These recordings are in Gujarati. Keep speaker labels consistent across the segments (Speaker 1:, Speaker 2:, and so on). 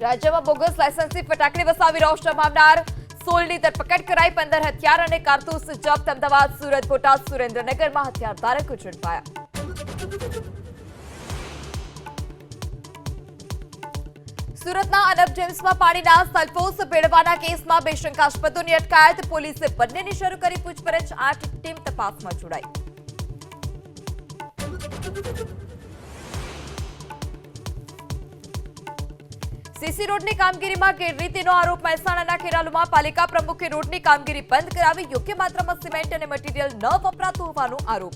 Speaker 1: રાજ્યમાં બોગસ લાયસન્સથી ફટાકડી વસાવી રોષ જમાવનાર 16ની ધરપકડ કરાઈ 15 હથિયાર અને કારતૂસ જપ્ત અમદાવાદ, સુરત, બોટાદ, સુરેન્દ્રનગરમાં હથિયાર ધારકો ઝડપાયા. સુરતના અનબ જેમ્સમાં પાણીના સલ્ફોસ ભેળવવાના કેસમાં બે શંકાસ્પદોની અટકાયત. પોલીસે બંનેની શરૂ કરી પૂછપરછ. 8 ટીમ તપાસમાં જોડાઈ. સીસી રોડની કામગીરીમાં ગેરરીતિનો આરોપ. મહેસાણાના ખેરાલુમાં પાલિકા પ્રમુખે રોડની કામગીરી બંધ કરાવી. યોગ્ય માત્રામાં સિમેન્ટ અને મટીરીયલ ન વપરાતું હોવાનો આરોપ.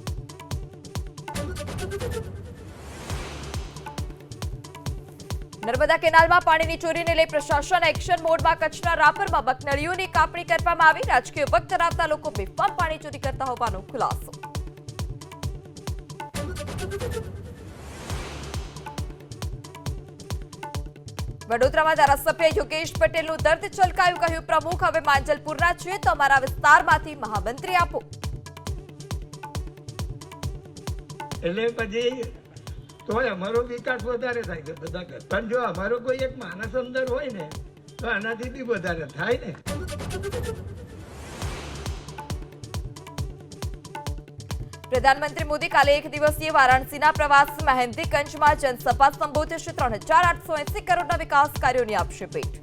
Speaker 1: નર્મદા કેનાલમાં પાણીની ચોરીને લઈ પ્રશાસન એક્શન મોડમાં. કચ્છના રાપરમાં બકનળીઓની કાપણી કરવામાં આવી. રાજકીય વક ધરાવતા લોકો બેફામ પાણી ચોરી કરતા હોવાનો ખુલાસો. વડોદરામાં ધારાસભ્ય યોગેશ પટેલનું દર્દ છલકાયું. કહ્યું, પ્રમુખ હવે માંજલપુરના છે તો અમારા વિસ્તારમાંથી મહામંત્રી આપો.
Speaker 2: એટલે પછી તો અમારો વિકાસ વધારે થાય છે બધા કરતા. પણ જો અમારો કોઈ એક માણસ અંદર હોય ને તો આનાથી બી વધારે થાય ને.
Speaker 1: પ્રધાનમંત્રી મોદી કાલે એક દિવસીય વારાણસીના પ્રવાસમાં મહેંદીગંજમાં જનસભા સંબોધશે. 3880 કરોડના વિકાસ કાર્યોની આપશે ભેટ.